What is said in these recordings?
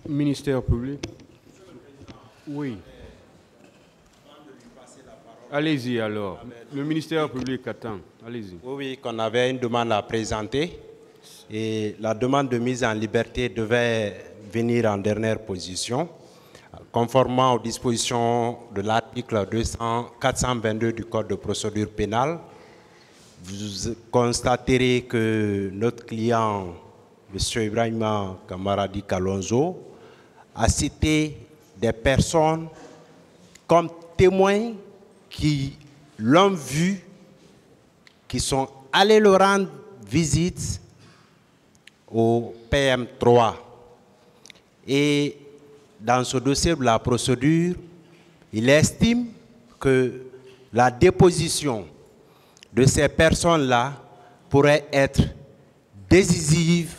Ministère public. Oui. Allez-y alors. Le ministère public attend. Allez-y. Oui, qu'on avait une demande à présenter. Et la demande de mise en liberté devait venir en dernière position. Conformément aux dispositions de l'article 422 du Code de procédure pénale, vous constaterez que notre client, M. Ibrahima Kamaradi Kalonzo, a cité des personnes comme témoins qui l'ont vu, qui sont allés le rendre visite au PM3. Et dans ce dossier de la procédure, il estime que la déposition de ces personnes-là pourrait être décisive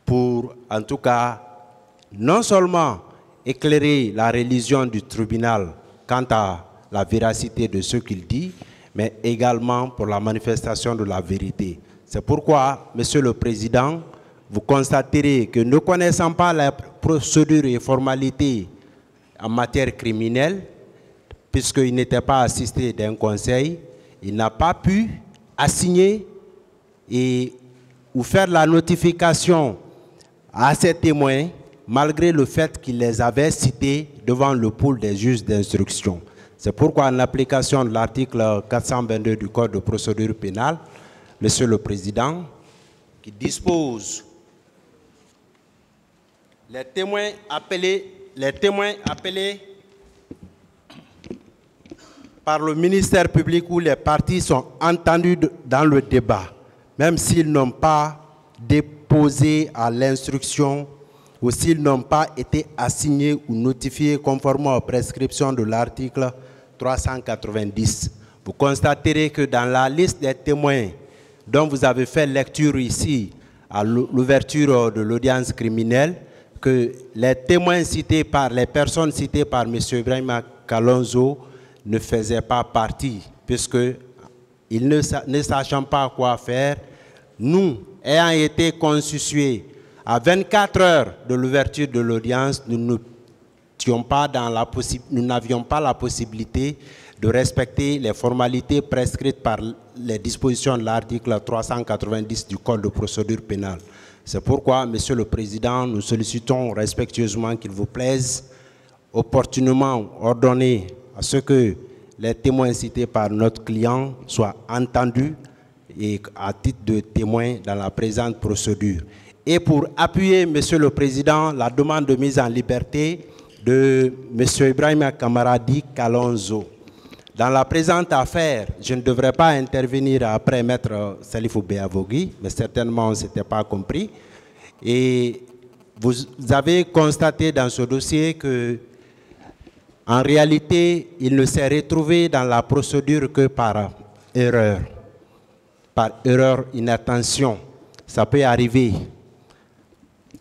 pour, en tout cas, non seulement éclairer la religion du tribunal quant à la véracité de ce qu'il dit, mais également pour la manifestation de la vérité. C'est pourquoi, Monsieur le Président, vous constaterez que ne connaissant pas la procédure et formalité en matière criminelle, puisqu'il n'était pas assisté d'un conseil, il n'a pas pu assigner ou faire la notification à ces témoins, malgré le fait qu'il les avait cités devant le pôle des juges d'instruction. C'est pourquoi, en application de l'article 422 du Code de procédure pénale, Monsieur le Président, qui dispose les témoins appelés par le ministère public où les parties sont entendues dans le débat, même s'ils n'ont pas déposé à l'instruction ou s'ils n'ont pas été assignés ou notifiés conformément aux prescriptions de l'article 390. Vous constaterez que dans la liste des témoins dont vous avez fait lecture ici à l'ouverture de l'audience criminelle, que les témoins cités par les personnes citées par M. Ibrahima Kalonzo ne faisaient pas partie, puisqu'ils ne sachant pas quoi faire, nous, ayant été constitués à 24 heures de l'ouverture de l'audience, nous n'avions pas la possibilité de respecter les formalités prescrites par les dispositions de l'article 390 du Code de procédure pénale. C'est pourquoi, Monsieur le Président, nous sollicitons respectueusement qu'il vous plaise opportunément ordonner à ce que les témoins cités par notre client soient entendus et à titre de témoins dans la présente procédure. Et pour appuyer, Monsieur le Président, la demande de mise en liberté de M. Ibrahima Kamaradi Kalonzo. Dans la présente affaire, je ne devrais pas intervenir après Maître Salifou Beavogui, mais certainement on ne s'était pas compris. Et vous avez constaté dans ce dossier que, en réalité, il ne s'est retrouvé dans la procédure que par erreur, inattention. Ça peut arriver.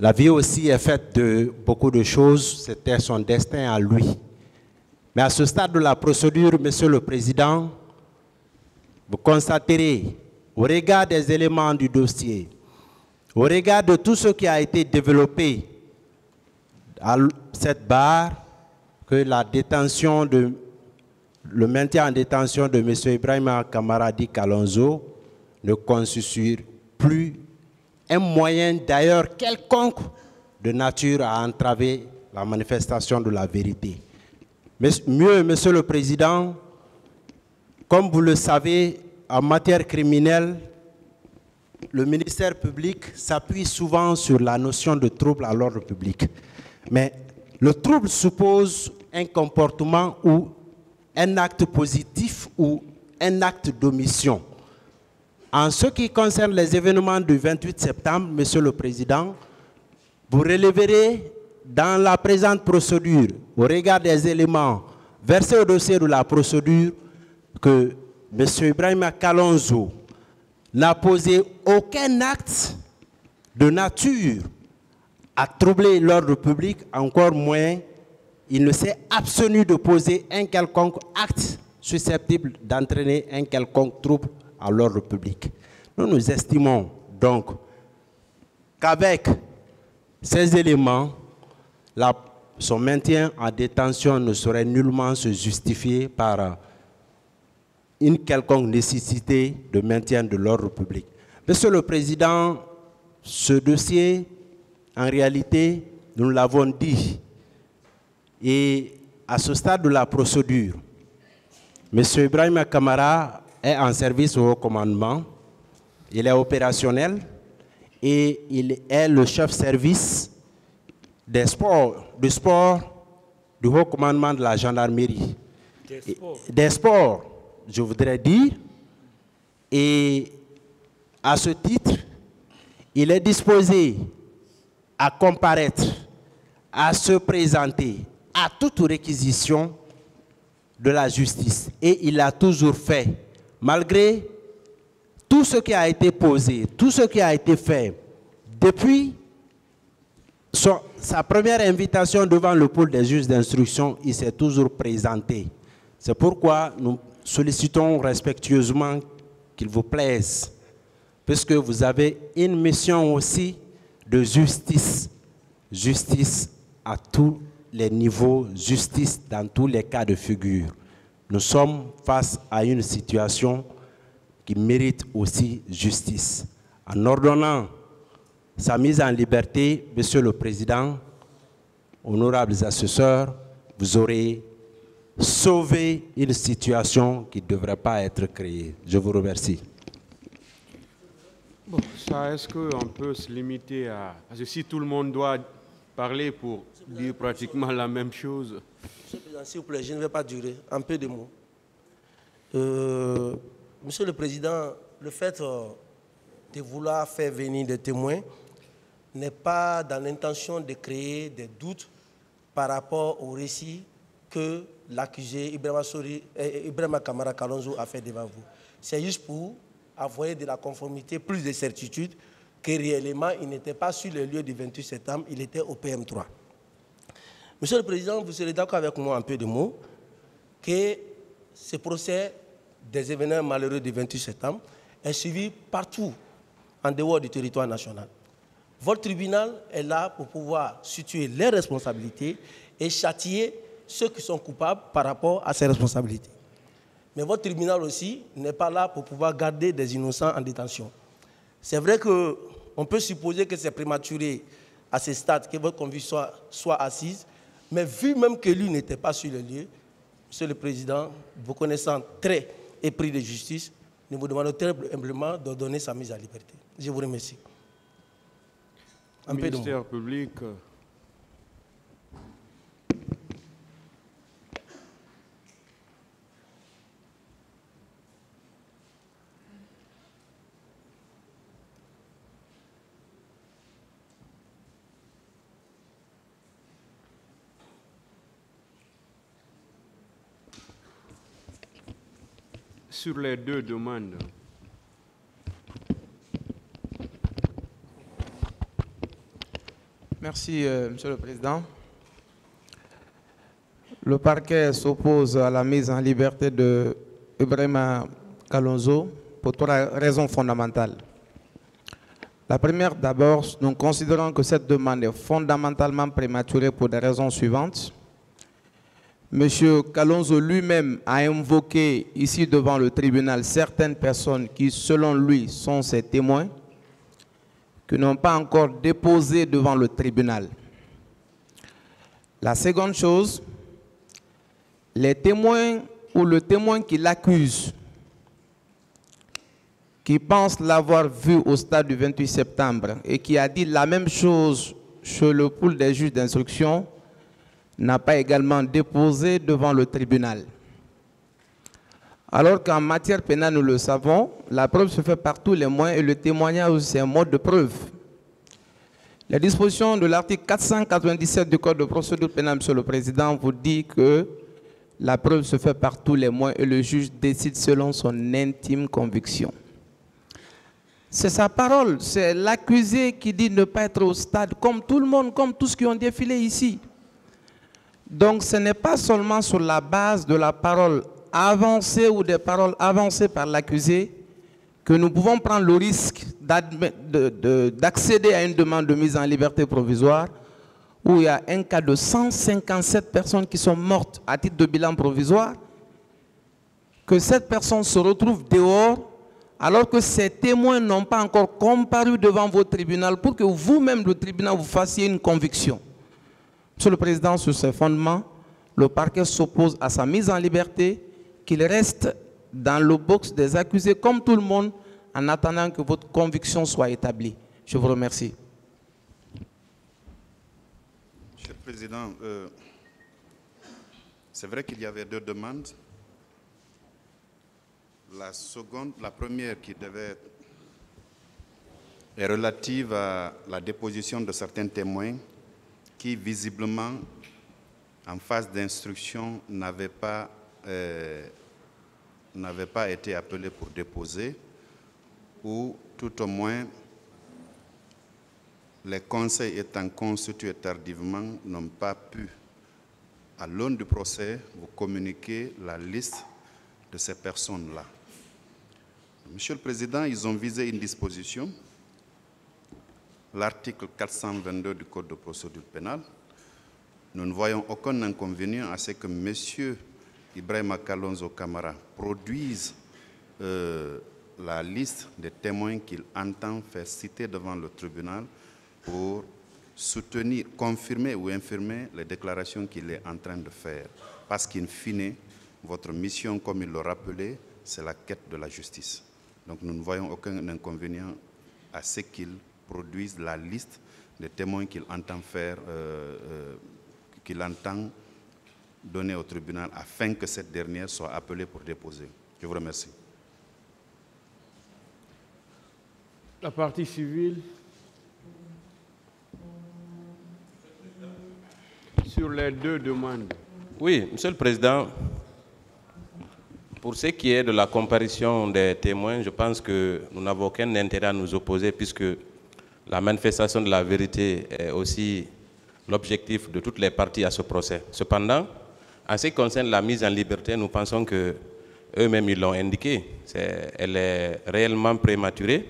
La vie aussi est faite de beaucoup de choses, c'était son destin à lui. Mais à ce stade de la procédure, Monsieur le Président, vous constaterez, au regard des éléments du dossier, au regard de tout ce qui a été développé à cette barre, que le maintien en détention de M. Ibrahima Kamaradi Kalonzo ne constitue plus un moyen d'ailleurs quelconque de nature à entraver la manifestation de la vérité. Mais mieux, Monsieur le Président, comme vous le savez, en matière criminelle, le ministère public s'appuie souvent sur la notion de trouble à l'ordre public. Mais le trouble suppose un comportement ou un acte positif ou un acte d'omission. En ce qui concerne les événements du 28 septembre, Monsieur le Président, vous relèverez dans la présente procédure, au regard des éléments versés au dossier de la procédure, que M. Ibrahima Kalonzo n'a posé aucun acte de nature à troubler l'ordre public, encore moins, il ne s'est abstenu de poser un quelconque acte susceptible d'entraîner un quelconque trouble à l'ordre public. Nous estimons donc qu'avec ces éléments, son maintien en détention ne saurait nullement se justifier par une quelconque nécessité de maintien de l'ordre public. Monsieur le Président, ce dossier, en réalité, nous l'avons dit, et à ce stade de la procédure, M. Ibrahima Kamara est en service au haut commandement, il est opérationnel et il est le chef service des sports du haut commandement de la gendarmerie. Des sports, je voudrais dire, et à ce titre, il est disposé à comparaître, à se présenter à toute réquisition de la justice. Et il a toujours fait, malgré tout ce qui a été posé, tout ce qui a été fait, depuis sa première invitation devant le pôle des juges d'instruction, il s'est toujours présenté. C'est pourquoi nous sollicitons respectueusement qu'il vous plaise, puisque vous avez une mission aussi de justice. Justice à tous les niveaux, justice dans tous les cas de figure. Nous sommes face à une situation qui mérite aussi justice. En ordonnant sa mise en liberté, Monsieur le Président, honorables assesseurs, vous aurez sauvé une situation qui ne devrait pas être créée. Je vous remercie. Bon, ça, est-ce qu'on peut se limiter à... Parce que si tout le monde doit parler pour dire pratiquement la même chose... Monsieur le Président, s'il vous plaît, je ne vais pas durer. Un peu de mots. Monsieur le Président, le fait de vouloir faire venir des témoins n'est pas dans l'intention de créer des doutes par rapport au récit que l'accusé Ibrahima Kamara Kalonzo a fait devant vous. C'est juste pour avoir de la conformité, plus de certitude que réellement il n'était pas sur le lieu du 28 septembre, il était au PM3. Monsieur le Président, vous serez d'accord avec moi un peu de mots que ce procès des événements malheureux du 28 septembre est suivi partout en dehors du territoire national. Votre tribunal est là pour pouvoir situer les responsabilités et châtier ceux qui sont coupables par rapport à ces responsabilités. Mais votre tribunal aussi n'est pas là pour pouvoir garder des innocents en détention. C'est vrai qu'on peut supposer que c'est prématuré à ce stade que votre conviction soit assise, mais vu même que lui n'était pas sur le lieu, Monsieur le Président, vous connaissant très épris de justice, nous vous demandons très humblement d'ordonner sa mise à liberté. Je vous remercie. Le ministère public... Sur les deux demandes. Merci, Monsieur le Président. Le parquet s'oppose à la mise en liberté de Ibrahima Kalonzo pour trois raisons fondamentales. La première, d'abord, nous considérons que cette demande est fondamentalement prématurée pour des raisons suivantes. M. Kalonzo lui-même a invoqué ici devant le tribunal certaines personnes qui, selon lui, sont ses témoins, qui n'ont pas encore déposé devant le tribunal. La seconde chose, les témoins ou le témoin qui l'accuse, qui pense l'avoir vu au stade du 28 septembre et qui a dit la même chose chez le pool des juges d'instruction, n'a pas également déposé devant le tribunal. Alors qu'en matière pénale, nous le savons, la preuve se fait par tous les moyens et le témoignage, c'est un mode de preuve. La disposition de l'article 497 du Code de procédure pénale, Monsieur le Président, vous dit que la preuve se fait par tous les moyens et le juge décide selon son intime conviction. C'est sa parole, c'est l'accusé qui dit ne pas être au stade, comme tout le monde, comme tous qui ont défilé ici. Donc ce n'est pas seulement sur la base de la parole avancée ou des paroles avancées par l'accusé que nous pouvons prendre le risque d'accéder à une demande de mise en liberté provisoire où il y a un cas de 157 personnes qui sont mortes à titre de bilan provisoire, que cette personne se retrouve dehors alors que ces témoins n'ont pas encore comparu devant votre tribunal pour que vous-même, le tribunal, vous fassiez une conviction. Monsieur le Président, sur ces fondements, le parquet s'oppose à sa mise en liberté, qu'il reste dans le box des accusés comme tout le monde en attendant que votre conviction soit établie. Je vous remercie. Monsieur le Président, c'est vrai qu'il y avait deux demandes. La première qui est relative à la déposition de certains témoins qui, visiblement, en phase d'instruction, n'avaient pas été appelés pour déposer, ou tout au moins, les conseils étant constitués tardivement, n'ont pas pu, à l'aune du procès, vous communiquer la liste de ces personnes-là. Monsieur le Président, ils ont visé une disposition, l'article 422 du Code de procédure pénale. Nous ne voyons aucun inconvénient à ce que M. Ibrahima Kalonzo Kamara produise la liste des témoins qu'il entend faire citer devant le tribunal pour soutenir, confirmer ou infirmer les déclarations qu'il est en train de faire. Parce qu'in fine, votre mission, comme il l'a rappelé, c'est la quête de la justice. Donc nous ne voyons aucun inconvénient à ce qu'il produise la liste des témoins qu'il entend faire, qu'il entend donner au tribunal afin que cette dernière soit appelée pour déposer. Je vous remercie. La partie civile. Sur les deux demandes. Oui, Monsieur le Président, pour ce qui est de la comparution des témoins, je pense que nous n'avons aucun intérêt à nous opposer puisque la manifestation de la vérité est aussi l'objectif de toutes les parties à ce procès. Cependant, en ce qui concerne la mise en liberté, nous pensons que eux-mêmes ils l'ont indiqué, elle est réellement prématurée,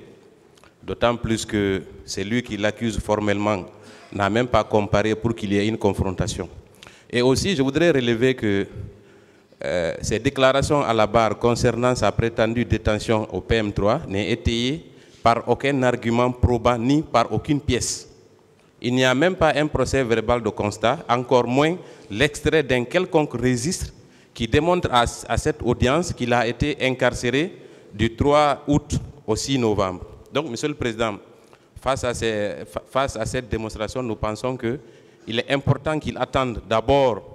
d'autant plus que c'est lui qui l'accuse formellement n'a même pas comparé pour qu'il y ait une confrontation. Et aussi, je voudrais relever que ces déclarations à la barre concernant sa prétendue détention au PM3 n'est étayée par aucun argument probant ni par aucune pièce. Il n'y a même pas un procès verbal de constat, encore moins l'extrait d'un quelconque registre qui démontre à cette audience qu'il a été incarcéré du 3 août au 6 novembre. Donc, Monsieur le Président, face à cette démonstration, nous pensons qu'il est important qu'il attende d'abord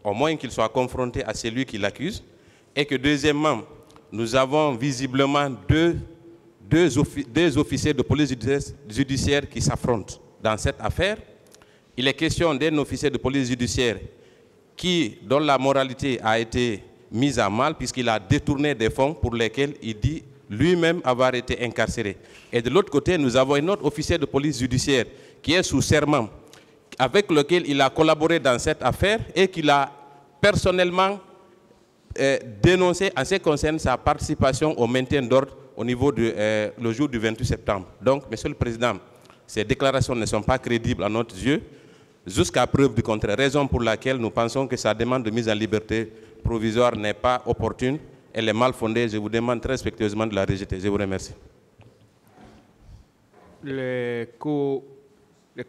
au moins qu'il soit confronté à celui qui l'accuse, et que deuxièmement, nous avons visiblement deux officiers de police judiciaire qui s'affrontent dans cette affaire. Il est question d'un officier de police judiciaire dont la moralité a été mise à mal puisqu'il a détourné des fonds pour lesquels il dit lui-même avoir été incarcéré. Et de l'autre côté, nous avons un autre officier de police judiciaire qui est sous serment, avec lequel il a collaboré dans cette affaire et qu'il a personnellement dénoncé en ce qui concerne sa participation au maintien d'ordre au niveau le jour du 28 septembre. Donc, Monsieur le Président, ces déclarations ne sont pas crédibles à notre yeux, jusqu'à preuve du contraire, raison pour laquelle nous pensons que sa demande de mise en liberté provisoire n'est pas opportune, elle est mal fondée. Je vous demande très respectueusement de la rejeter. Je vous remercie. Les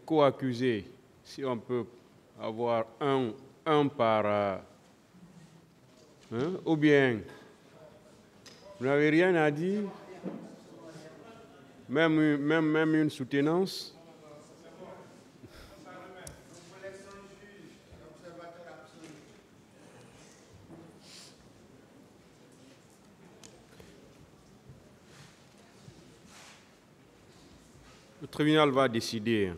co-accusés, si on peut avoir un par... ou bien, vous n'avez rien à dire, même une soutenance. Le tribunal va décider.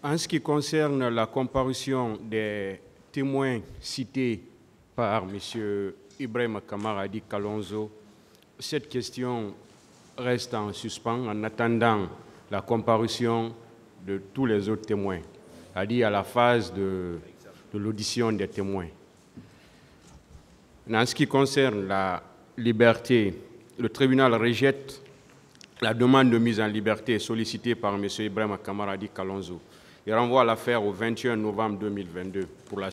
En ce qui concerne la comparution des témoins cités par M. Ibrahima Kamara Adi Kalonzo, cette question reste en suspens en attendant la comparution de tous les autres témoins, c'est-à-dire à la phase de l'audition des témoins. En ce qui concerne la liberté, le tribunal rejette la demande de mise en liberté sollicitée par M. Ibrahima Kamara Adi Kalonzo et renvoie l'affaire au 21 novembre 2022 pour la